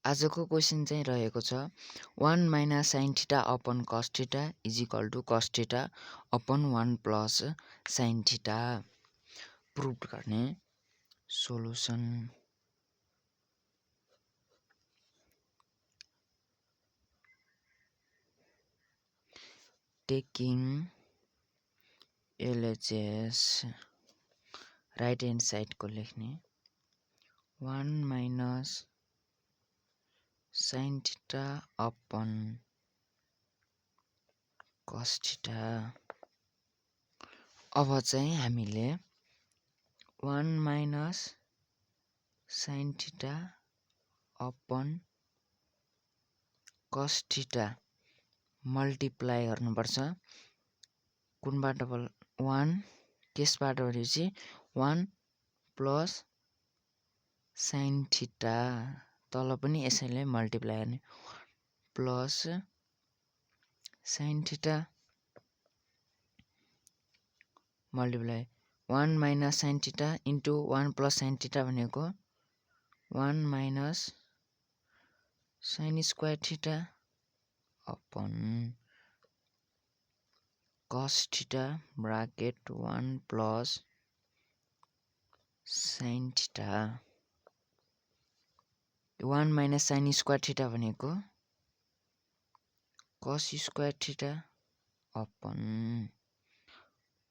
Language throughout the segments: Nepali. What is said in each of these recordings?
आजको क्वेशन चाहिँ रहेको छ 1 minus sine theta upon cos theta is equal to cos theta upon 1 plus sine theta prove गर्ने solution. Taking LHS right hand साइडको लेख्ने 1 minus sine theta upon cos theta. अब चाहिँ हामीले 1 minus sine theta upon cos theta multiply गर्नुपर्छ। कुनबाट 1 केसबाट भनेपछि 1 प्लस साइन थीटा तल पनि यसैले मल्टिप्लाई गर्ने plus sine theta multiply 1 minus sine theta into 1 plus sine theta भनेको 1 minus sine square theta upon cos theta bracket 1 plus sine theta 1 minus sine square theta भनेको cos square theta upon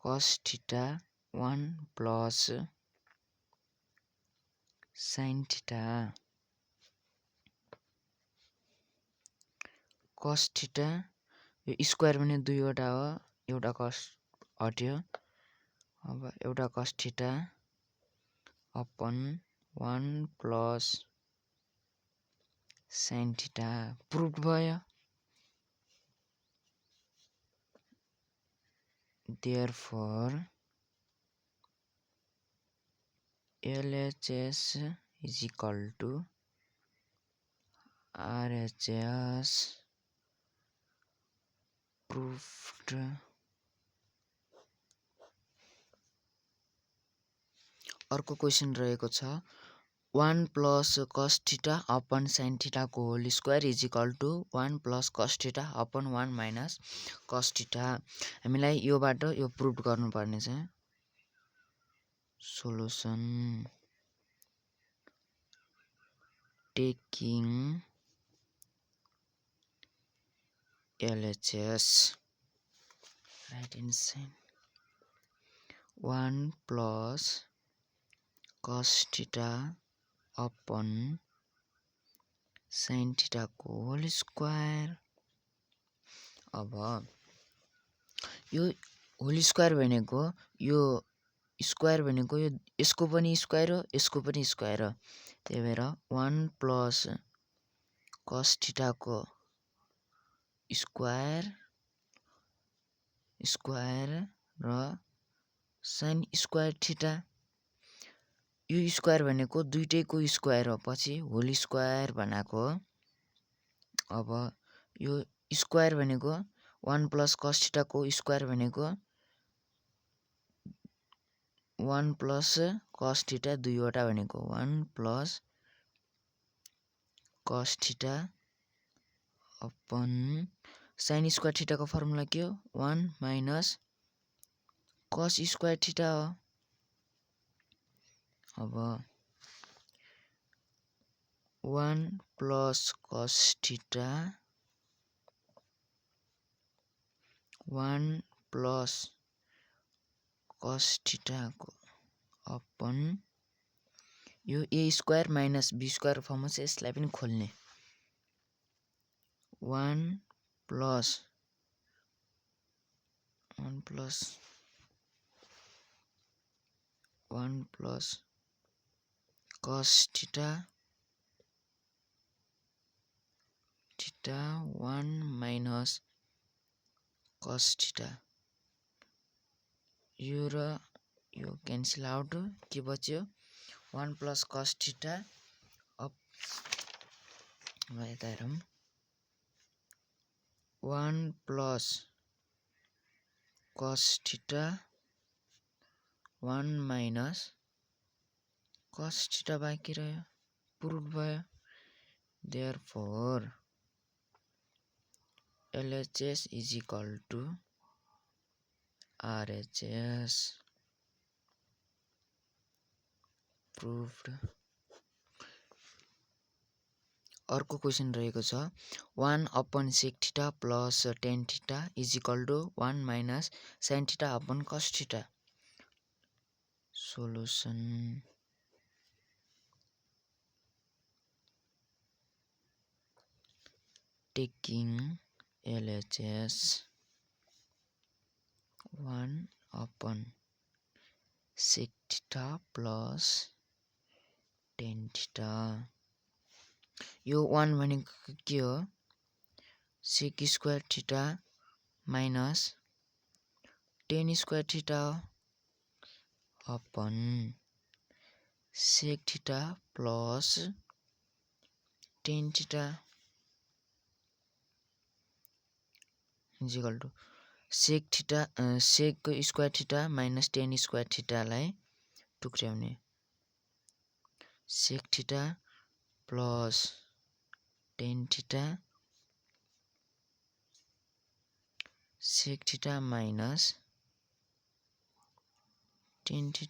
cos theta 1 plus sine theta cos theta यो स्क्वायर भने दुईवटा हो, एउटा कस हट्यो। अब एउटा cos theta upon 1 plus sine theta prove भयो। Therefore LHS is equal to RHS proved। अर्को क्वेशन रहेको छ 1 plus cos theta upon sine थीटाको whole square is equal to 1 plus cos theta upon 1 minus cos theta. हामीलाई योबाट यो प्रुभ गर्नुपर्ने छ। Solution taking LHS right hand side 1 plus cos theta upon sine थीटाको होल स्क्वायर। अब यो होल स्क्वायर भनेको यो स्क्वायर भनेको यो यसको पनि स्क्वायर हो, यसको पनि स्क्वायर हो। त्यही भएर 1 प्लस कस थीटाको स्क्वायर र साइन स्क्वायर थीटा यो स्क्वायर भनेको दुईटैको स्क्वायर हो, पछि होल स्क्वायर बनाएको हो। अब यो स्क्वायर भनेको 1 प्लस कस थीटाको स्क्वायर भनेको 1 प्लस कस थीटा दुईवटा भनेको 1 plus cos theta upon sine square थीटाको फर्मुला के हो 1 माइनस कस स्क्वायर थीटा हो। अब 1 प्लस कस थीटा 1 प्लस कस थीटाको अपन यो ए स्क्वायर माइनस बी स्क्वायर फर्ममा चाहिँ यसलाई पनि खोल्ने 1 plus cos theta 1 minus cos theta यो र यो क्यान्सल आउट के बच्यो 1 प्लस कस थीटा अप यता हेरौँ 1 plus cos theta 1 minus cos theta बाँकी रह्यो, प्रुभ भयो। Therefore LHS is equal to RHS. Proved. अर्को क्वेसन रहेको छ 1/sec θ plus tan θ is equal to 1 minus sin θ upon cos θ. Solution. Taking LHS 1/sec θ plus tan θ. यो 1 भनेको के हो sec square θ minus tan square θ upon sec θ plus tan θ is equal to sec square θ minus tan square θ लाई टुक्र्याउने sec θ plus tan θ sec θ minus tan θ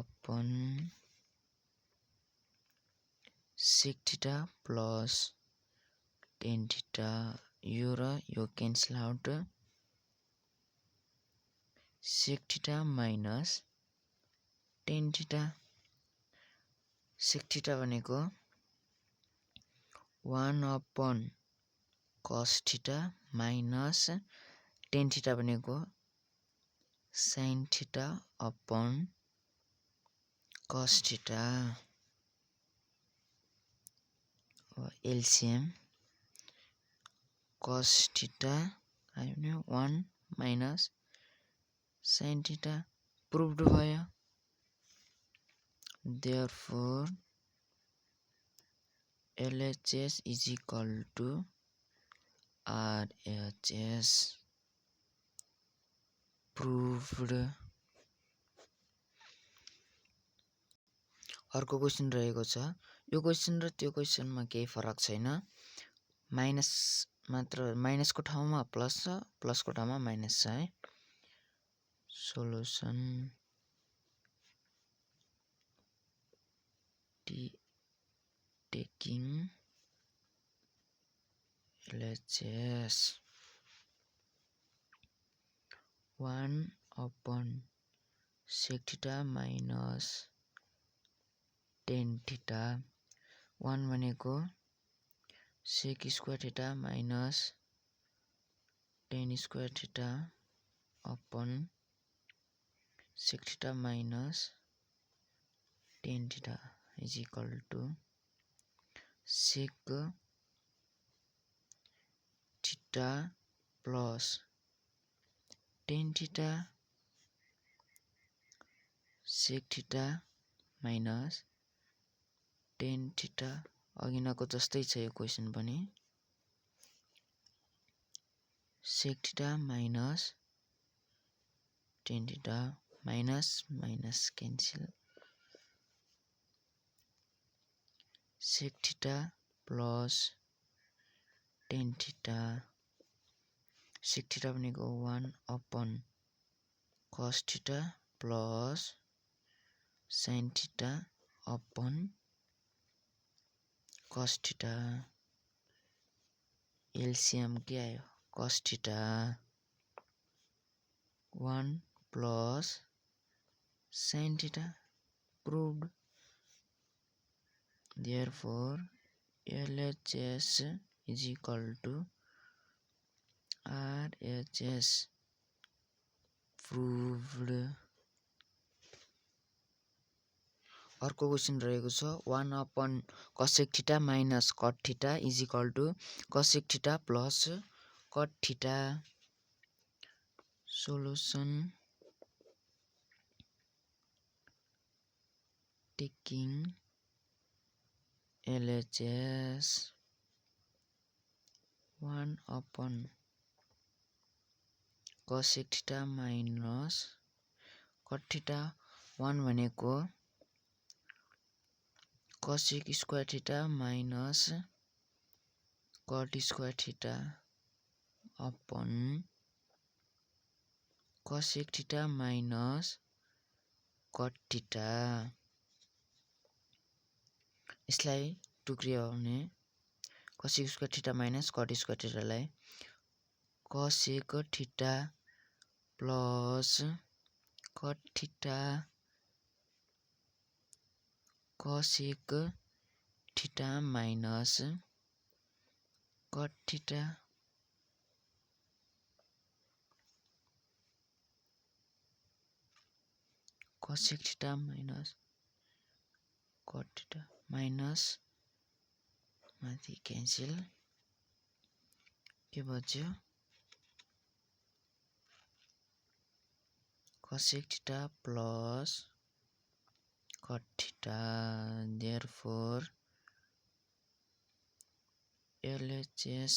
upon sec θ plus tan θ. यो र यो cancel out sec θ minus tan θ. sec θ भनेको 1/cos θ minus tan θ भनेको sin θ upon cos θ. LCM cos θ 1 minus sin θ proved भयो. Therefore LHS is equal to RHS. Proved. अर्को क्वेसन रहेको छ यो क्वेसन र त्यो क्वेसनमा केही फरक छैन माइनस मात्र माइनसको ठाउँमा प्लस छ प्लसको ठाउँमा माइनस छ है. Solution taking LHS 1/sec θ minus tan θ. 1 भनेको sec square θ minus tan square θ upon sec θ minus tan θ is equal to sec θ plus tan θ sec θ minus tan θ. अघिनाको जस्तै छ यो क्वेसन पनि sec θ minus tan θ minus minus cancel sec θ plus tan θ. sec θ भनेको 1/cos θ plus sin θ upon cos θ. LCM के आयो cos θ 1 plus sin θ proved. Therefore LHS is equal to RHS. Proved. अर्को क्वेसन रहेको छ 1/cosec θ minus cot θ is equal to cosec θ plus cot θ. Solution taking LHS 1/cosec θ minus cot θ. 1 भनेको cosec square theta minus cot square theta upon cosec theta minus cot theta। यसलाई टुक्रियो भने cosec square theta minus cot square theta लाई cosec theta plus cot theta cosec theta minus cot theta cosec theta minus cot theta minus माथि क्यान्सल के बच्यो cosec theta plus cot theta। therefore LHS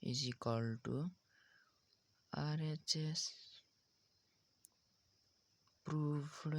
is equal to RHS। proved